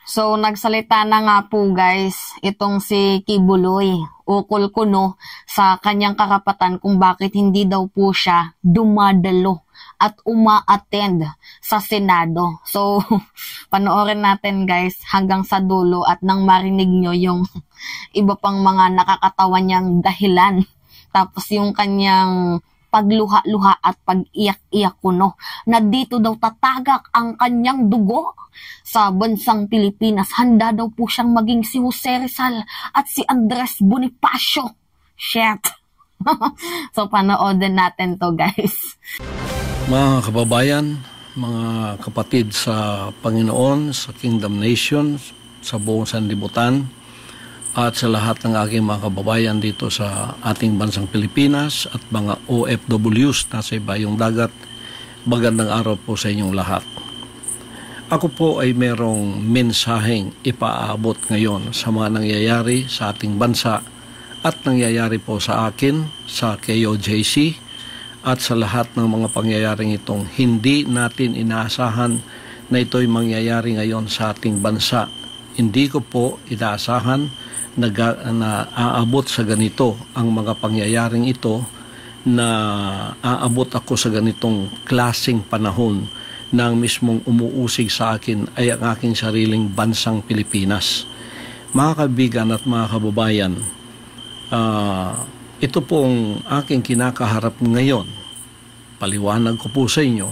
So, nagsalita na nga po guys, itong si Kibuloy, ukol kuno sa kanyang karapatan kung bakit hindi daw po siya dumadalo at uma-attend sa Senado. So, panoorin natin guys hanggang sa dulo at nang marinig nyo yung iba pang mga nakakatawa niyang dahilan. Tapos yung kanyang pagluha-luha at pag-iyak-iyak kuno na dito daw tatagak ang kanyang dugo sa bansang Pilipinas. Handa daw po siyang maging si Jose Rizal at si Andres Bonifacio. Shit. So panoorin natin to guys. Mga kababayan, mga kapatid sa Panginoon, sa Kingdom Nation, sa buong sanlibutan, at sa lahat ng aking mga kababayan dito sa ating bansang Pilipinas at mga OFWs na sa ibayong dagat, magandang araw po sa inyong lahat. Ako po ay merong mensaheng ipaabot ngayon sa mga nangyayari sa ating bansa at nangyayari po sa akin, sa KOJC, at sa lahat ng mga pangyayaring itong hindi natin inaasahan na ito'y mangyayari ngayon sa ating bansa. Hindi ko po inaasahan na aabot sa ganito ang mga pangyayaring ito, na aabot ako sa ganitong klaseng panahon na ang mismong umuusig sa akin ay ang aking sariling bansang Pilipinas. Mga kaibigan at mga kababayan, ito pong aking kinakaharap ngayon. Paliwanag ko po sa inyo,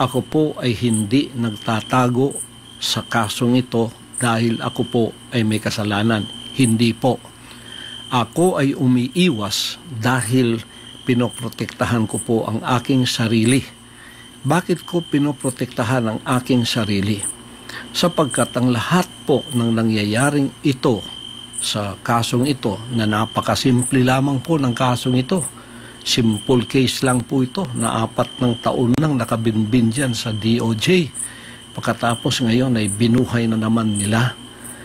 ako po ay hindi nagtatago sa kasong ito dahil ako po ay may kasalanan. Hindi po. Ako ay umiiwas dahil pinoprotektahan ko po ang aking sarili. Bakit ko pinoprotektahan ang aking sarili? Sapagkat ang lahat po ng nangyayaring ito sa kasong ito, na napakasimple lamang po ng kasong ito. Simple case lang po ito na 4 taon nang nakabinbin dyan sa DOJ. Pagkatapos ngayon ay binuhay na naman nila.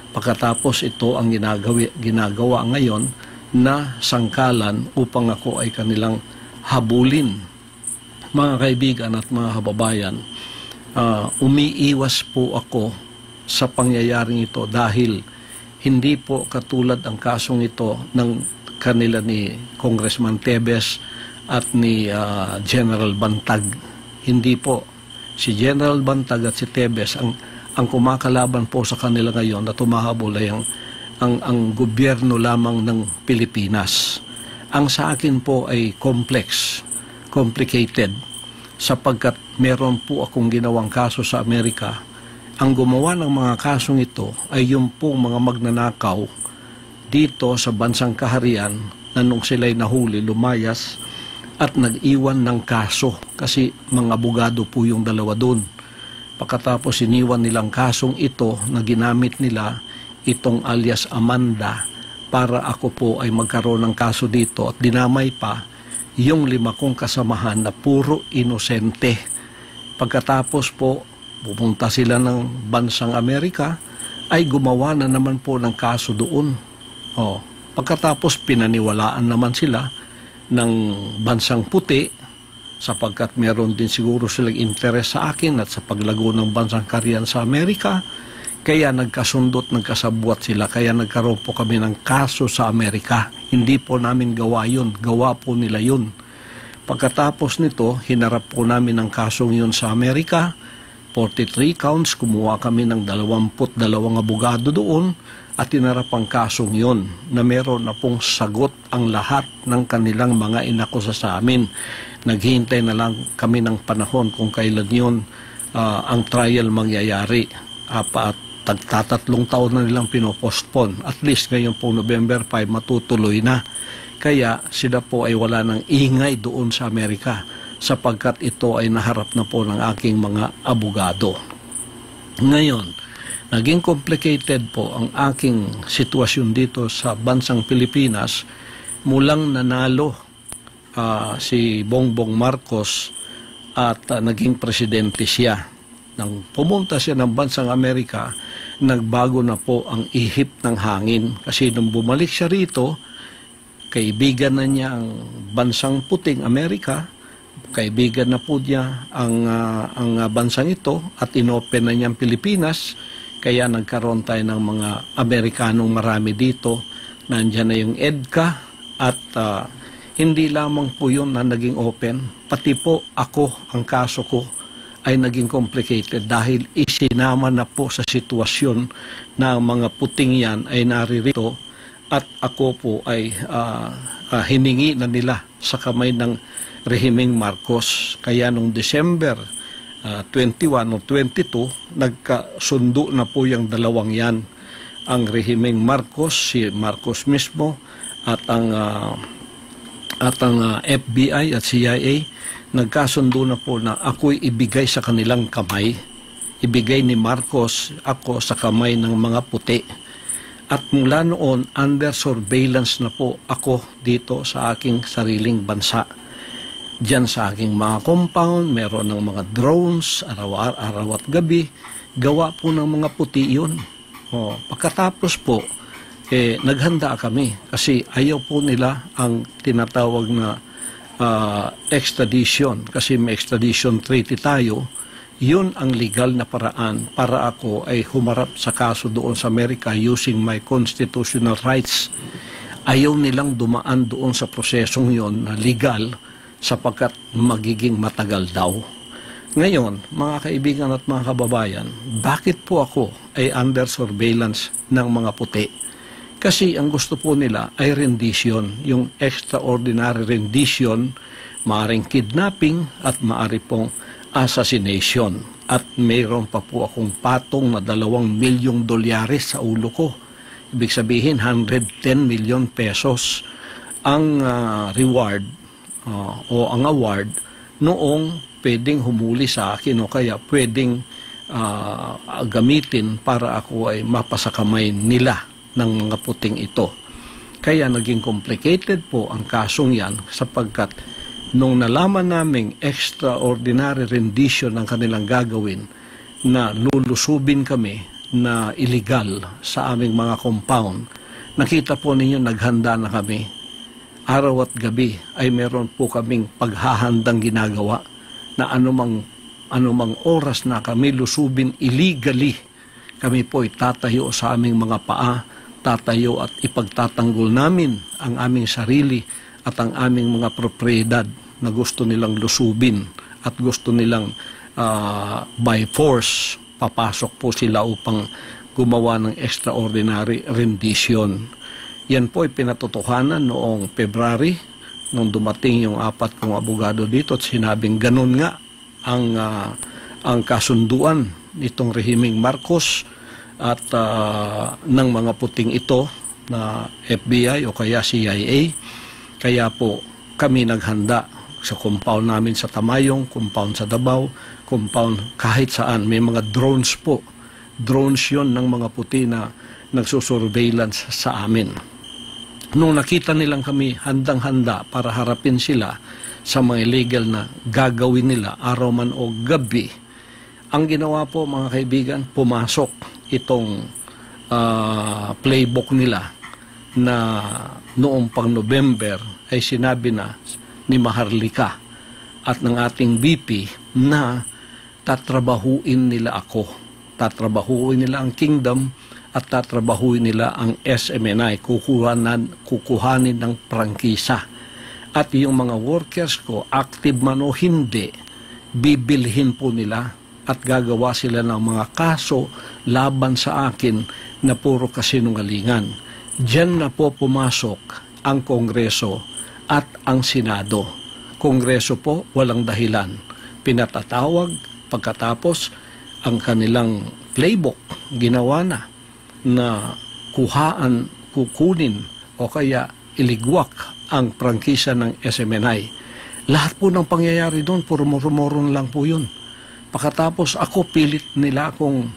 Pagkatapos ito ang ginagawa ngayon na sangkalan upang ako ay kanilang habulin. Mga kaibigan at mga kababayan, umiiwas po ako sa pangyayaring ito dahil hindi po katulad ang kasong ito ng kanila ni Congressman Tebes at ni General Bantag. Hindi po. Si General Bantag at si Tebes ang kumakalaban po sa kanila ngayon na tumahabol ay ang gobyerno lamang ng Pilipinas. Ang sa akin po ay complicated, sapagkat meron po akong ginawang kaso sa Amerika. Ang gumawa ng mga kasong ito ay yung pong mga magnanakaw dito sa bansang kaharian na nung sila'y nahuli, lumayas at nag-iwan ng kaso kasi mga abogado po yung dalawa doon. Pagkatapos iniwan nilang kasong ito na ginamit nila itong alias Amanda para ako po ay magkaroon ng kaso dito at dinamay pa yung 5 kong kasamahan na puro inosente. Pagkatapos po pupunta sila ng bansang Amerika ay gumawa na naman po ng kaso doon. Pagkatapos pinaniwalaan naman sila ng bansang puti, sapagkat meron din siguro silang interes sa akin at sa paglago ng bansang kaharian sa Amerika, kaya nagkasundot, nagkasabwat sila, kaya nagkaroon po kami ng kaso sa Amerika. Hindi po namin gawa yun, gawa po nila yun. Pagkatapos nito, hinarap po namin ang kasong yun sa Amerika, 43 counts, kumuha kami ng 22 abogado doon, at tinarap ang kasong yun na meron na pong sagot ang lahat ng kanilang mga inakusa sa amin. Naghihintay na lang kami ng panahon kung kailan yun ang trial mangyayari. At 3 taon na nilang pinopostpone. At least ngayon po November 5 matutuloy na. Kaya sila po ay wala ng ingay doon sa Amerika sapagkat ito ay naharap na po ng aking mga abogado. Ngayon, naging complicated po ang aking sitwasyon dito sa bansang Pilipinas mulang nanalo si Bongbong Marcos at naging presidente siya. Nang pumunta siya ng bansang Amerika, nagbago na po ang ihip ng hangin kasi nung bumalik siya rito, kaibigan na niya ang bansang puting Amerika, kaibigan na po niya ang bansang ito at inopen na niya ang Pilipinas. Kaya nagkaroon tayo ng mga Amerikanong marami dito. Nandiyan na yung EDCA at hindi lamang po yun na naging open. Pati po ako, ang kaso ko ay naging complicated dahil isinama na po sa sitwasyon na ang mga puting yan ay naririto at ako po ay hiningi na nila sa kamay ng rehimeng Marcos. Kaya noong December 21 o 22, nagkasundo na po yung dalawang yan. Ang rehimeng Marcos, si Marcos mismo at ang FBI at CIA, nagkasundo na po na ako'y ibigay sa kanilang kamay. Ibigay ni Marcos ako sa kamay ng mga puti. At mula noon, under surveillance na po ako dito sa aking sariling bansa. Diyan sa aking mga compound, meron ng mga drones, araw at gabi. Gawa po ng mga puti yun. Pagkatapos po, naghanda kami kasi ayaw po nila ang tinatawag na extradition. Kasi may extradition treaty tayo. Yun ang legal na paraan para ako ay humarap sa kaso doon sa Amerika using my constitutional rights. Ayaw nilang dumaan doon sa prosesong yon na legal sapagkat magiging matagal daw. Ngayon, mga kaibigan at mga kababayan, bakit po ako ay under surveillance ng mga puti? Kasi ang gusto po nila ay rendition, yung extraordinary rendition, maaring kidnapping at maari pong assassination. At mayroon pa po akong patong na $2 milyong sa ulo ko. Ibig sabihin, 110 million pesos ang reward o ang award noong pwedeng humuli sa akin o kaya pwedeng gamitin para ako ay mapasakamay nila ng mga puting ito. Kaya naging complicated po ang kasong yan sapagkat nung nalaman naming extraordinary rendition ang kanilang gagawin na lulusubin kami na illegal sa aming mga compound, nakita po ninyo naghanda na kami. Araw at gabi ay meron po kaming paghahandang ginagawa na anumang oras na kami lusubin illegally, kami po ay tatayo sa aming mga paa, tatayo at ipagtatanggol namin ang aming sarili at ang aming mga propriedad na gusto nilang lusubin at gusto nilang by force papasok po sila upang gumawa ng extraordinary rendition. Yan po ay pinatotohanan noong February nung dumating yung 4 kong abogado dito at sinabing ganun nga ang kasunduan nitong rehimeng Marcos at ng mga puting ito na FBI o kaya CIA. Kaya po kami naghanda sa compound namin sa Tamayong, compound sa Davao, compound kahit saan. May mga drones po. Drones yon ng mga puti na nagsusurveillance sa amin. Nung nakita nilang kami handang-handa para harapin sila sa mga illegal na gagawin nila araw man o gabi, ang ginawa po mga kaibigan, pumasok itong playbook nila na noong pang November ay sinabi na ni Maharlika at ng ating VP na tatrabahuin nila ako. Tatrabahuin nila ang kingdom at tatrabahuin nila ang SMNI. Kukuhanin ng prangkisa. At yung mga workers ko, active man o hindi, bibilhin po nila at gagawa sila ng mga kaso laban sa akin na puro kasinungalingan. Diyan na po pumasok ang Kongreso at ang Senado. Kongreso po, walang dahilan. Pinatatawag, pagkatapos ang kanilang playbook, ginawa na kukunin o kaya iligwak ang prangkisa ng SMNI. Lahat po ng pangyayari doon, puro moro-moron lang po yun. Pagkatapos ako, pilit nila akong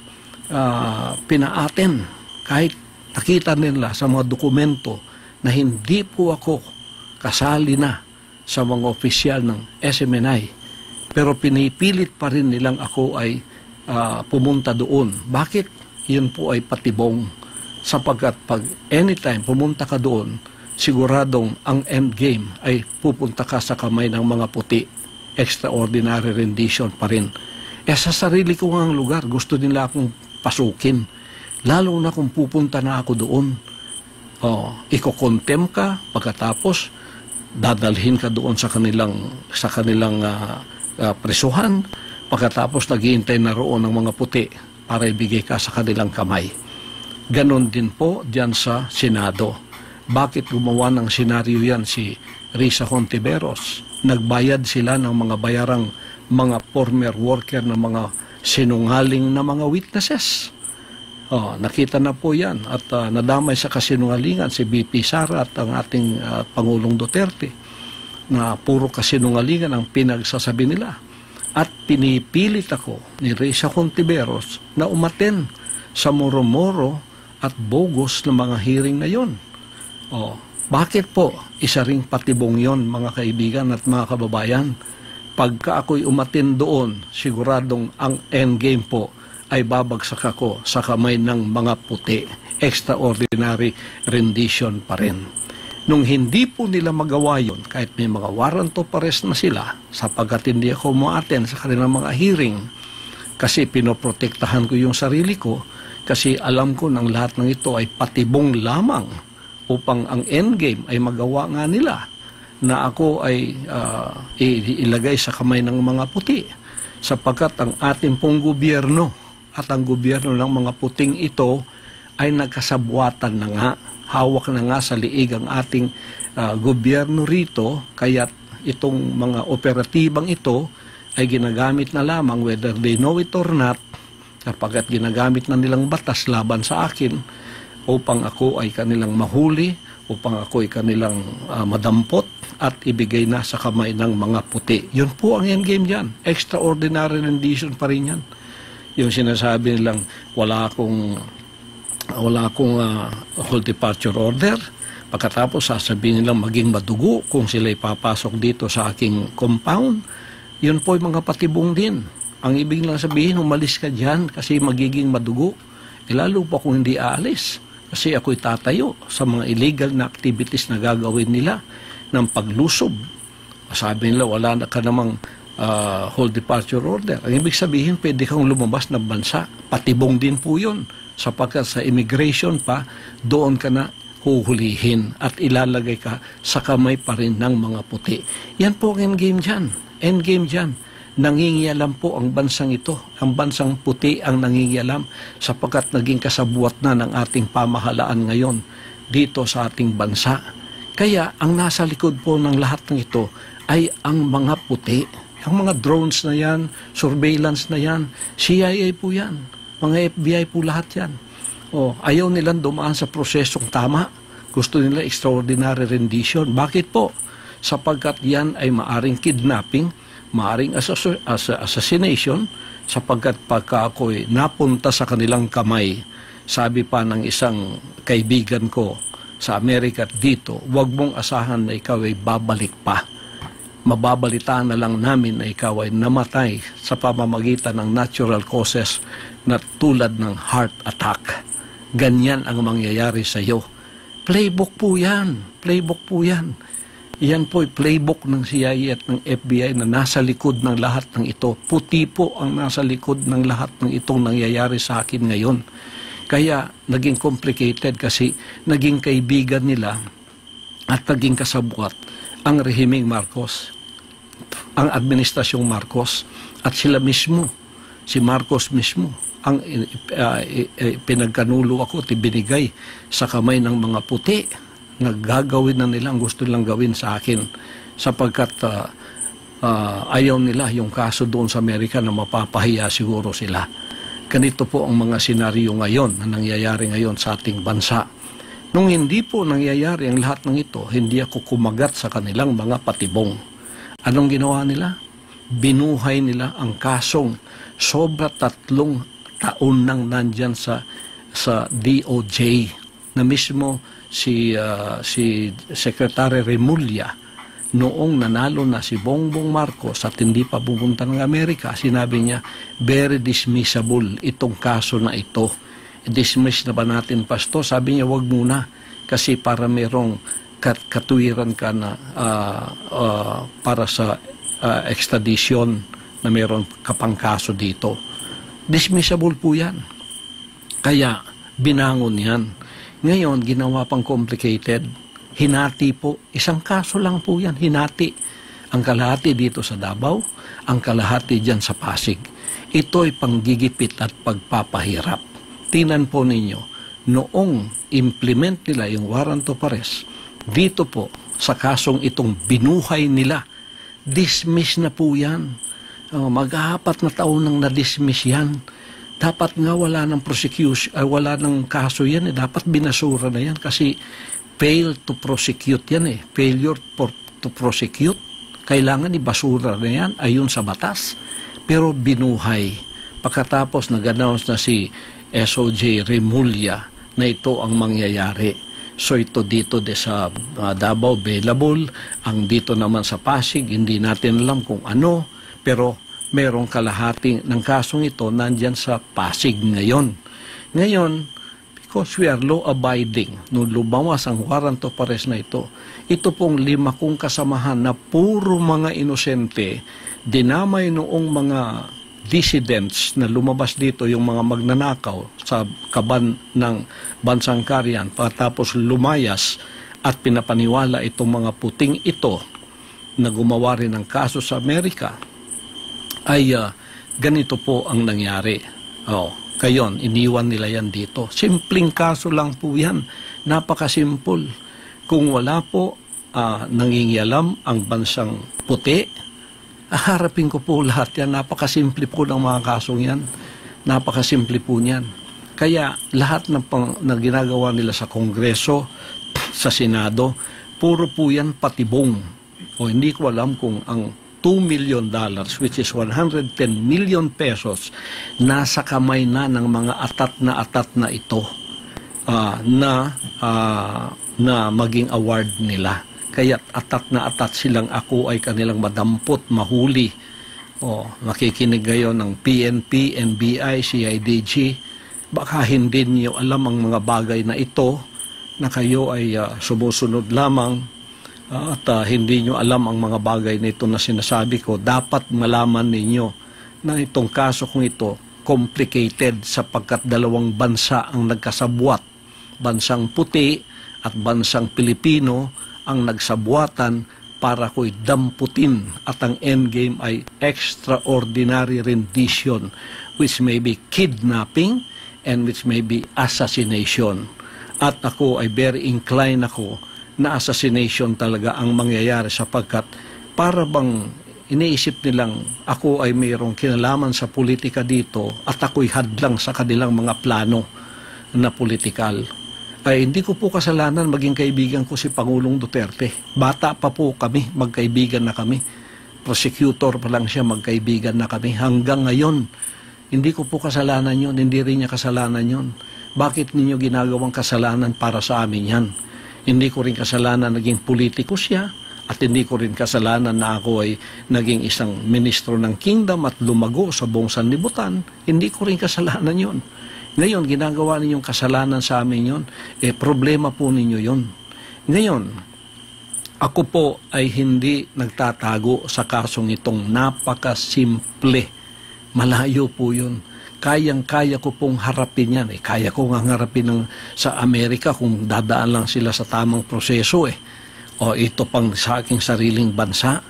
pinaaten. Kahit nakita nila sa mga dokumento na hindi po ako kasali na sa mga opisyal ng SMNI. Pero pinipilit pa rin nilang ako ay pumunta doon. Bakit? Yun po ay patibong. Sapagkat pag anytime pumunta ka doon, siguradong ang endgame ay pupunta ka sa kamay ng mga puti. Extraordinary rendition pa rin. Sa sarili ko ngang lugar, gusto nila akong pasukin. Lalo na kung pupunta na ako doon. Iko-contempt ka, pagkatapos dadalhin ka doon sa kanilang presuhan, pagkatapos naghihintay na roon ng mga puti para ibigay ka sa kanilang kamay. Ganon din po diyan sa Senado. Bakit gumawa ng senaryo yan si Risa Hontiveros? Nagbayad sila ng mga bayarang mga former worker ng mga sinungaling na mga witnesses. Nakita na po yan at nadamay sa kasinungalingan si BP Sara at ang ating Pangulong Duterte na puro kasinungalingan ang pinagsasabi nila. At pinipilit ako ni Risa Hontiveros na umaten sa moro-moro at bogus na mga hearing na yon. Bakit po? Isa ring patibong yon, mga kaibigan at mga kababayan. Pagka ako'y umatin doon, siguradong ang endgame po ay babagsak ako sa kamay ng mga puti. Extraordinary rendition pa rin. Nung hindi po nila magawa yun, kahit may mga warrant of arrest na sila, sapagkat hindi ako ma-attend sa kanilang mga hearing, kasi pinoprotektahan ko yung sarili ko, kasi alam ko ng lahat ng ito ay patibong lamang upang ang endgame ay magawa nga nila na ako ay ilagay sa kamay ng mga puti, sapagkat ang ating pong gobyerno at ang gobyerno ng mga puting ito ay nagkasabwatan na nga, hawak na nga sa liig ang ating gobyerno rito, kaya itong mga operatibang ito ay ginagamit na lamang whether they know it or not, kapagkat ginagamit na nilang batas laban sa akin upang ako ay kanilang mahuli, upang ako ay kanilang madampot at ibigay na sa kamay ng mga puti. Yun po ang endgame dyan. Extraordinary rendition pa rin yan. Yung sinasabi nilang wala akong whole departure order, pagkatapos sasabihin nilang maging madugo kung sila'y papasok dito sa aking compound, yun po yung mga patibong din. Ang ibig lang sabihin, umalis ka dyan kasi magiging madugo. Lalo pa kung hindi aalis, kasi ako'y tatayo sa mga illegal na activities na gagawin nila ng paglusob. Sabi nila wala na ka namang whole departure order. Ang ibig sabihin, pwede kang lumabas ng bansa. Patibong din po yun. Sapagkat sa immigration pa, doon ka na huhulihin at ilalagay ka sa kamay pa rin ng mga puti. Yan po ang endgame dyan. Endgame dyan. Nangingialam po ang bansang ito. Ang bansang puti ang nangingialam sapagkat naging kasabuat na ng ating pamahalaan ngayon dito sa ating bansa. Kaya ang nasa likod po ng lahat ng ito ay ang mga puti. Ang mga drones na yan, surveillance na yan, CIA po yan, mga FBI po lahat yan. Ayaw nilang dumaan sa prosesong tama. Gusto nila extraordinary rendition. Bakit po? Sapagkat yan ay maaring kidnapping, maaring assassination, sapagkat pagka ako'y napunta sa kanilang kamay, sabi pa ng isang kaibigan ko sa Amerika dito, huwag mong asahan na ikaw ay babalik pa. Mababalitaan na lang namin na ikaw ay namatay sa pamamagitan ng natural causes na tulad ng heart attack. Ganyan ang mangyayari sa iyo. Playbook po yan. Playbook po yan. Yan po ay playbook ng CIA at ng FBI na nasa likod ng lahat ng ito. Puti po ang nasa likod ng lahat ng itong nangyayari sa akin ngayon. Kaya naging complicated kasi naging kaibigan nila at naging kasabwat ang rehimeng Marcos, ang administrasyong Marcos, at sila mismo, si Marcos mismo, ang pinagkanulo ako at ibinigay sa kamay ng mga puti na gagawin na nila ang gusto nilang gawin sa akin sapagkat ayaw nila yung kaso doon sa Amerika na mapapahiya siguro sila. Ganito po ang mga senaryo ngayon na nangyayari ngayon sa ating bansa. Nung hindi po nangyayari ang lahat ng ito, hindi ako kumagat sa kanilang mga patibong. Anong ginawa nila? Binuhay nila ang kasong sobra 3 taon nang nandyan sa DOJ na mismo si Secretary Remulla noong nanalo na si Bongbong Marcos at hindi pa pupunta ng Amerika. Sinabi niya, very dismissible itong kaso na ito. Dismiss na ba natin, Pastor? Sabi niya, wag muna kasi para merong katuwiran ka na para sa extradition na meron kapang kaso dito. Dismissible po yan. Kaya binangon yan. Ngayon, ginawa pang complicated. Hinati po. Isang kaso lang po yan, hinati. Ang kalahati dito sa Davao, ang kalahati dyan sa Pasig. Ito'y panggigipit at pagpapahirap. Tingnan po ninyo, noong implement nila yung warrant of arrest, dito po, sa kasong itong binuhay nila, dismiss na po yan. Mag-apat na taon nang na-dismiss yan. Dapat nga wala ng prosecution, wala ng kaso yan. Dapat binasura na yan kasi fail to prosecute yan eh. Failure to prosecute. Kailangan ibasura na yan ayon sa batas. Pero binuhay. Pagkatapos nag-announce na si SOJ Remulla na ito ang mangyayari. So ito dito sa Davao available, ang dito naman sa Pasig, hindi natin alam kung ano, pero merong kalahati ng kasong ito nandyan sa Pasig ngayon. Ngayon, because we are law-abiding, nung lumawas ang warrant of arrest na ito pong 5 kong kasamahan na puro mga inosente, dinamay noong mga dissidents na lumabas dito, yung mga magnanakaw sa kaban ng Bansang Karian, pagkatapos lumayas at pinapaniwala itong mga puting ito na gumawa rin ng kaso sa Amerika, ay ganito po ang nangyari. Kayon, iniwan nila yan dito. Simpleng kaso lang po yan. Napakasimple. Kung wala po nangingialam ang bansang puti, harapin ko po lahat yan. Napakasimple po ng mga kasong yan. Napakasimple po niyan. Kaya lahat na ginagawa nila sa Kongreso, sa Senado, puro po yan patibong. O hindi ko alam kung ang $2 million, which is 110 million pesos, nasa kamay na ng mga atat na ito na maging award nila. Kaya atat silang ako ay kanilang madampot, mahuli. Makikinig ngayon ng PNP, NBI, CIDG. Baka hindi niyo alam ang mga bagay na ito, na kayo ay sumusunod lamang at hindi nyo alam ang mga bagay na ito na sinasabi ko. Dapat malaman ninyo na itong kaso kong ito complicated sapagkat 2 bansa ang nagkasabwat. Bansang puti at bansang Pilipino ang nagsabuatan para ko'y damputin, at ang endgame ay extraordinary rendition, which may be kidnapping and which may be assassination. At ako ay very inclined na assassination talaga ang mangyayari, sapagkat para bang iniisip nilang ako ay mayroong kinalaman sa politika dito at ako'y hadlang sa kanilang mga plano na politikal. Ay hindi ko po kasalanan maging kaibigan ko si Pangulong Duterte. Bata pa po kami, magkaibigan na kami. Prosecutor pa lang siya, magkaibigan na kami. Hanggang ngayon, hindi ko po kasalanan yun, hindi rin niya kasalanan yun. Bakit ninyo ginagawang kasalanan para sa amin yan? Hindi ko rin kasalanan naging politiko siya, at hindi ko rin kasalanan na ako ay naging isang ministro ng kingdom at lumago sa buong sanlibutan. Hindi ko rin kasalanan yon. Ngayon, ginagawa ninyong kasalanan sa amin yon, problema po ninyo yon. Ngayon, ako po ay hindi nagtatago sa kasong itong napakasimple. Malayo po yun. Kayang-kaya ko pong harapin yan. Kaya ko nga harapin sa Amerika kung dadaan lang sila sa tamang proseso. O ito pang sa aking sariling bansa.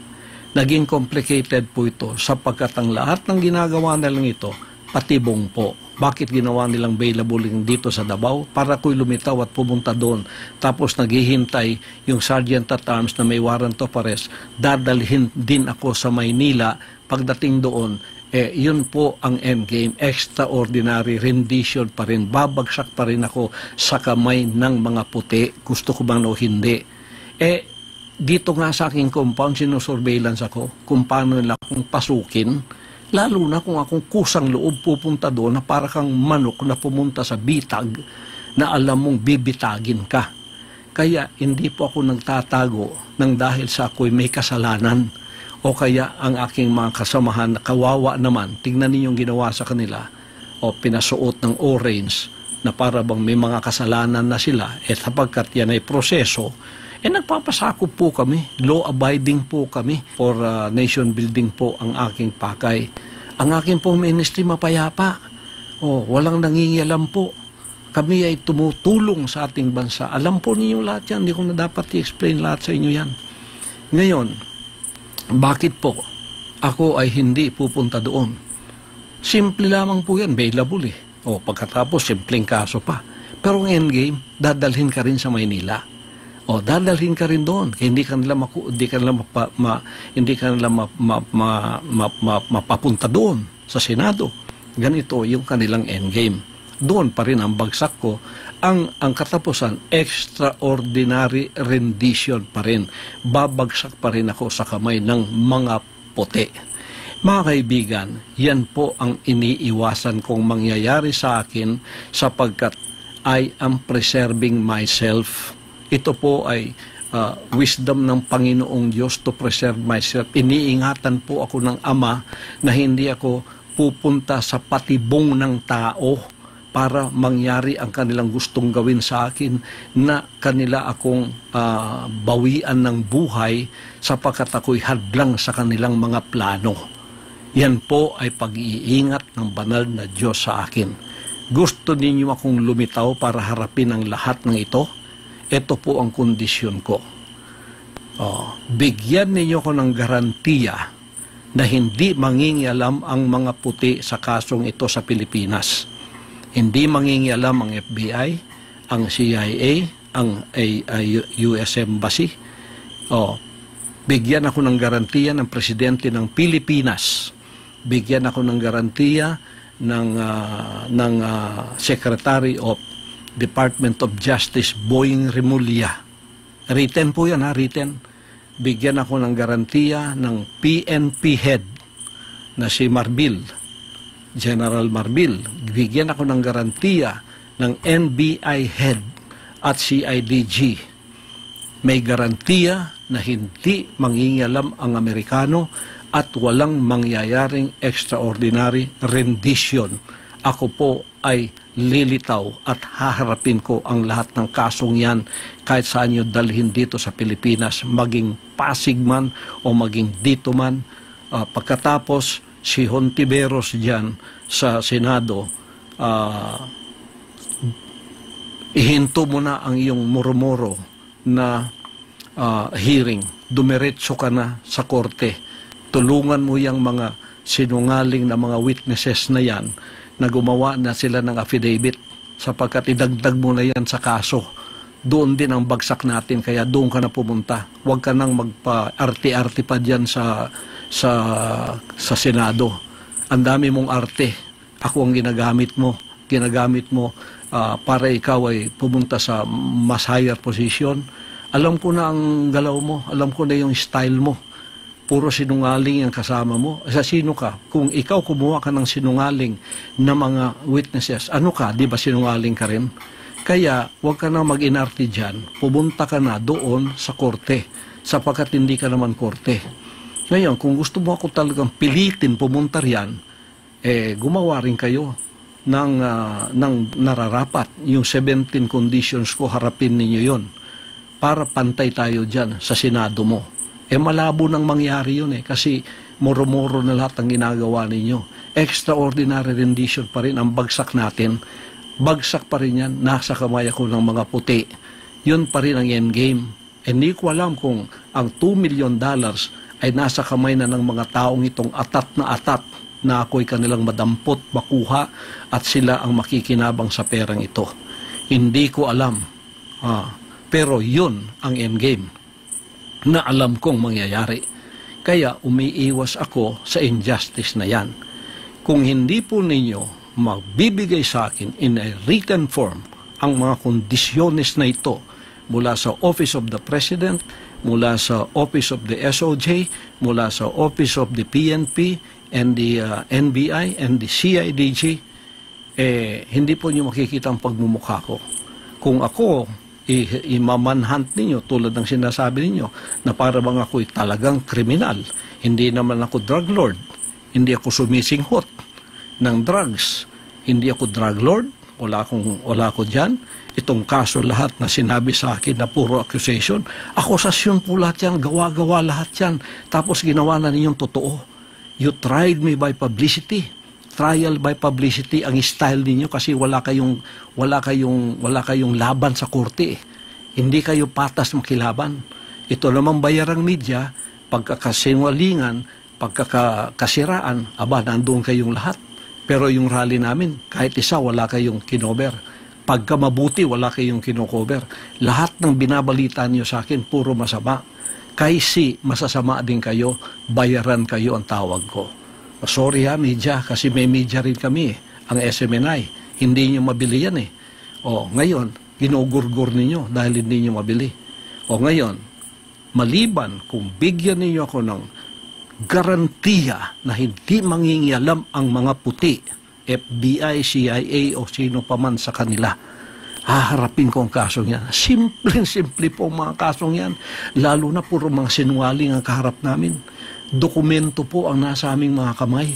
Naging complicated po ito sapagkat ang lahat ng ginagawa nilang ito, patibong po. Bakit ginawa nilang available dito sa Davao? Para ko'y lumitaw at pumunta doon. Tapos naghihintay yung sergeant at arms na may warrant of arrest. Dadalhin din ako sa Maynila. Pagdating doon, yun po ang endgame, extraordinary rendition pa rin, babagsak pa rin ako sa kamay ng mga puti, gusto ko bang o hindi. Dito nga sa aking compound, sinusurveillance ako kung paano nila akong pasukin, lalo na kung akong kusang loob pupunta doon na para kang manok na pumunta sa bitag na alam mong bibitagin ka. Kaya hindi po ako nagtatago nang dahil sa ako'y may kasalanan. O kaya ang aking mga kasamahan na kawawa naman, tingnan ninyong ginawa sa kanila, o pinasuot ng orange na para bang may mga kasalanan na sila, sapagkat yan ay proseso, nagpapasakop po kami, law-abiding po kami, for nation building po ang aking pakay. Ang aking pong ministry mapayapa, walang nangingialam po. kami ay tumutulong sa ating bansa. Alam po ninyo lahat yan, hindi ko na dapat i-explain lahat sa inyo yan. Ngayon, bakit po ako ay hindi pupunta doon? Simple lamang po yan, available eh. O pagkatapos, simpleng kaso pa. Pero ang endgame, dadalhin ka rin sa Maynila. O dadalhin ka rin doon. Hindi ka nila mapapunta doon sa Senado. Ganito yung kanilang endgame. Doon pa rin ang bagsak ko. Ang katapusan, extraordinary rendition pa rin. Babagsak pa rin ako sa kamay ng mga puti. Mga kaibigan, yan po ang iniiwasan kong mangyayari sa akin sapagkat I am preserving myself. Ito po ay wisdom ng Panginoong Diyos to preserve myself. Iniingatan po ako ng Ama na hindi ako pupunta sa patibong ng tao para mangyari ang kanilang gustong gawin sa akin, na kanila akong bawian ng buhay sapagkat ako'y hadlang sa kanilang mga plano. Yan po ay pag-iingat ng banal na Diyos sa akin. Gusto ninyo akong lumitaw para harapin ang lahat ng ito? Ito po ang kondisyon ko. Bigyan ninyo ko ng garantiya na hindi mangingialam ang mga puti sa kasong ito sa Pilipinas. Hindi mangingialam ang FBI, ang CIA, ang US Embassy. Bigyan ako ng garantiya ng Presidente ng Pilipinas. Bigyan ako ng garantiya ng Secretary of Department of Justice Boying Remulla. Written po yan, written. Bigyan ako ng garantiya ng PNP head na si Marbil, General Marbil. Bigyan ako ng garantiya ng NBI head at CIDG. May garantiya na hindi mangingialam ang Amerikano at walang mangyayaring extraordinary rendition. Ako po ay lilitaw at haharapin ko ang lahat ng kasong yan kahit saan nyo dalhin dito sa Pilipinas, maging Pasig man o maging dito man. Pagkatapos, si Hontiveros dyan sa Senado, ihinto mo na ang iyong murmuro na hearing. Dumiretso ka na sa korte. Tulungan mo yung mga sinungaling na mga witnesses na yan na gumawa na sila ng affidavit sapagkat idagdag mo na yan sa kaso. Doon din ang bagsak natin, kaya doon ka na pumunta. Huwag ka nang magpa-arte-arte pa dyan sa Senado. Ang dami mong arte. Ako ang ginagamit mo. Para ikaw ay pumunta sa mas higher position. Alam ko na ang galaw mo. Alam ko na yung style mo. Puro sinungaling ang kasama mo. Sa sino ka? Kung ikaw kumuha ka ng sinungaling na mga witnesses, ano ka? Di ba sinungaling ka rin? Kaya huwag ka na mag-inarte dyan. Pumunta ka na doon sa korte sapagkat hindi ka naman korte. Ngayon, kung gusto mo ako talagang pilitin pumunta riyan, gumawa rin kayo ng nararapat. Yung 17 conditions ko, harapin ninyo yon para pantay tayo dyan sa Senado mo. Malabo nang mangyari yun kasi moro-moro na lahat ang ginagawa ninyo. Extraordinary rendition pa rin ang bagsak natin. Bagsak pa rin yan, nasa kamay ako ng mga puti. Yun pa rin ang endgame. Hindi ko alam kung ang $2 million ay nasa kamay na ng mga taong itong atat na ako'y kanilang madampot, makuha at sila ang makikinabang sa perang ito. Hindi ko alam. Pero yun ang endgame na alam kong mangyayari. Kaya umiiwas ako sa injustice na yan. Kung hindi po ninyo magbibigay sa akin in a written form ang mga kondisyones na ito mula sa Office of the President, mula sa Office of the SOJ, mula sa Office of the PNP and the NBI and the CIDG, hindi po nyo makikita ang pagmumukha ko. Kung ako imamanhunt ninyo tulad ng sinasabi ninyo na para bang ako'y talagang kriminal. Hindi naman ako drug lord. Hindi ako sumisinghot ng drugs. Hindi ako drug lord. Wala ako dyan. Itong kaso lahat na sinabi sa akin na puro accusation. Akusasyon po lahat yan. Gawa-gawa lahat yan. Tapos ginawa na ninyong totoo. You tried me by publicity. trial by publicity ang style ninyo kasi wala kayong laban sa korte. Hindi kayo patas makilaban. Ito naman bayarang media, pagkakasinwalingan, pagkakasiraan, nandoon kayong lahat. Pero yung rally namin, kahit isa, wala kayong kinover. Pagka mabuti, wala kayong kinocover. Lahat ng binabalita niyo sa akin, puro masama. Kasi masasama din kayo, bayaran kayo ang tawag ko. Sorry media, kasi may media rin kami, ang SMNI. Hindi niyo mabili yan . Ngayon, ginugurgur ninyo dahil hindi niyo mabili. Ngayon, maliban kung bigyan niyo ako ng garantiya na hindi mangingialam ang mga puti, FBI, CIA o sino pa man sa kanila, haharapin ko ang kasong yan. Simple po ang mga kasong yan. Lalo na puro mga sinungaling ang kaharap namin. Dokumento po ang nasa aming mga kamay.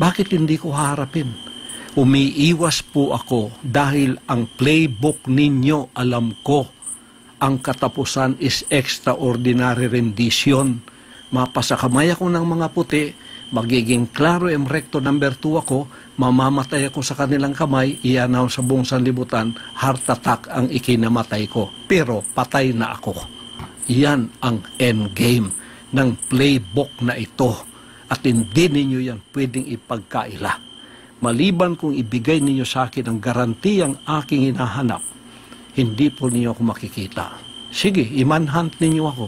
Bakit hindi ko haharapin? Umiiwas po ako dahil ang playbook ninyo, alam ko, ang katapusan is extraordinary rendition. Mapasakamay ako ng mga puti, magiging klaro recto number 2 ako, mamamatay ako sa kanilang kamay, i-announce sa buong sanlibutan, heart attack ang ikinamatay ko. Pero patay na ako. Yan ang endgame ng playbook na ito. At hindi ninyo yan pwedeng ipagkaila. Maliban kung ibigay ninyo sa akin ang garantiyang aking hinahanap, hindi po ninyo ako makikita. Sige, i-manhunt ninyo ako.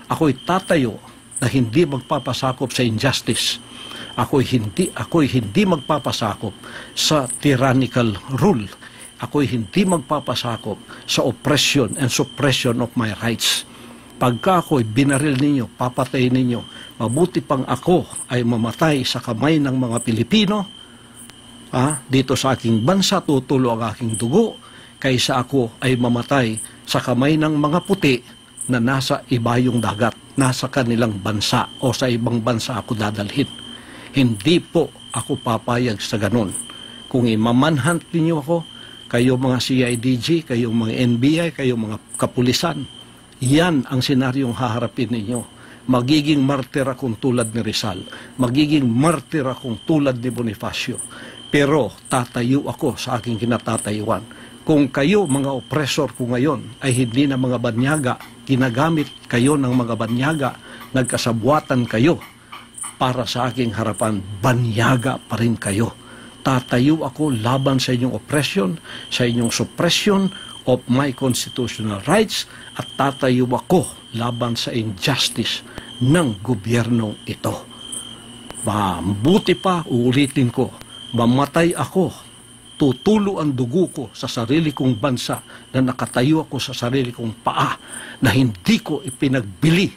Ako'y tatayo na hindi magpapasakop sa injustice. Ako'y hindi magpapasakop sa tyrannical rule. Ako'y hindi magpapasakop sa oppression and suppression of my rights. Pagka ako'y binaril ninyo, papatay ninyo, mabuti pang ako ay mamatay sa kamay ng mga Pilipino, dito sa aking bansa, tutulo ang aking dugo, kaysa ako ay mamatay sa kamay ng mga puti na nasa ibayong dagat, nasa kanilang bansa o sa ibang bansa ako dadalhin. Hindi po ako papayag sa ganun. Kung imamanhunt ninyo ako, kayo mga CIDG, kayo mga NBI, kayo mga kapulisan, yan ang senaryong haharapin ninyo. Magiging martir akong tulad ni Rizal. Magiging martir akong tulad ni Bonifacio. Pero tatayo ako sa aking kinatatayuan. Kung kayo, mga oppressor ko ngayon, ay hindi na mga banyaga, ginagamit kayo ng mga banyaga, nagkasabwatan kayo para sa aking harapan, banyaga pa rin kayo. Tatayo ako laban sa inyong oppression, sa inyong suppression of my constitutional rights, at tatayo ako laban sa injustice ng gobyernong ito. Mabuti pa, uulitin ko, mamatay ako, tutulo ang dugo ko sa sarili kong bansa na nakatayo ako sa sarili kong paa na hindi ko ipinagbili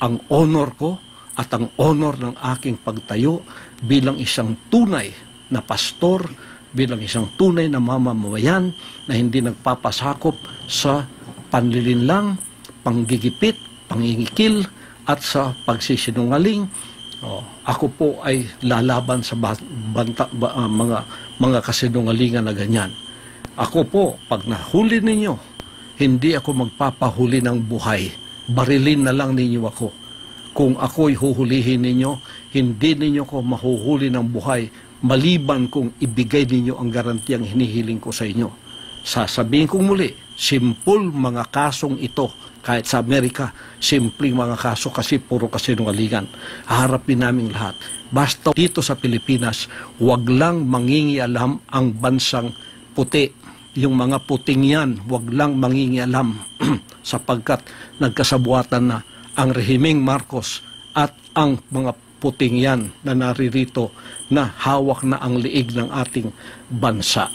ang honor ko at ang honor ng aking pagtayo bilang isang tunay na pastor, bilang isang tunay na mamamayan na hindi nagpapasakop sa panlilinlang, panggigipit, pangingikil at sa pagsisinungaling. Ako po ay lalaban sa mga kasinungalingan na ganyan. Ako po, pag nahuli ninyo, hindi ako magpapahuli ng buhay. Barilin na lang ninyo ako. Kung ako'y huhulihin ninyo, hindi ninyo ko mahuhuli ng buhay maliban kung ibigay ninyo ang garantiyang hinihiling ko sa inyo. Sasabihin kong muli, simple mga kasong ito. Kahit sa Amerika, simpleng mga kaso kasi puro kasinungalingan. Haharapin namin lahat. Basta dito sa Pilipinas, wag lang mangingialam ang bansang puti. Yung mga puting yan, wag lang mangingialam sapagkat nagkasabuatan na ang rehimeng Marcos at ang mga puting yan na naririto na hawak na ang liig ng ating bansa.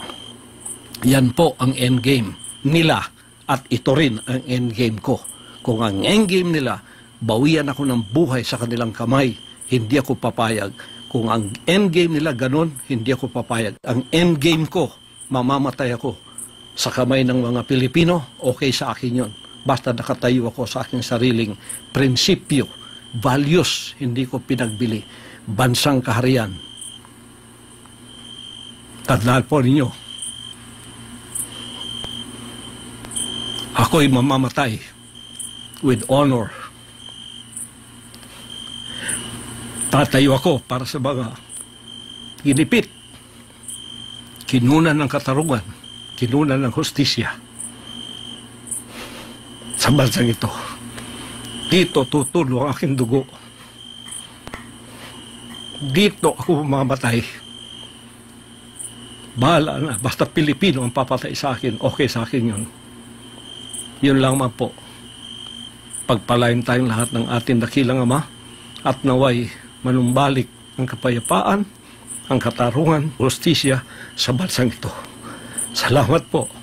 Yan po ang endgame nila. At ito rin ang endgame ko. Kung ang endgame nila, bawian ako ng buhay sa kanilang kamay, hindi ako papayag. Kung ang endgame nila ganon, hindi ako papayag. Ang endgame ko, mamamatay ako sa kamay ng mga Pilipino, okay sa akin yon. Basta nakatayo ako sa aking sariling prinsipyo, values, hindi ko pinagbili. Bansang kaharian. Tandaan po ninyo, ako'y mamamatay with honor. Tatayo ako para sa mga ginipit, kinunan ng katarungan, kinunan ng hustisya sa bansang ito. Dito tutulo ang aking dugo. Dito ako mamamatay. Bahala na, basta Pilipino ang papatay sa akin, okay sa akin yun. Yun lang man po. Pagpalain tayong lahat ng ating dakilang Ama at naway manumbalik ang kapayapaan, ang katarungan, hustisya sa bansang ito. Salamat po.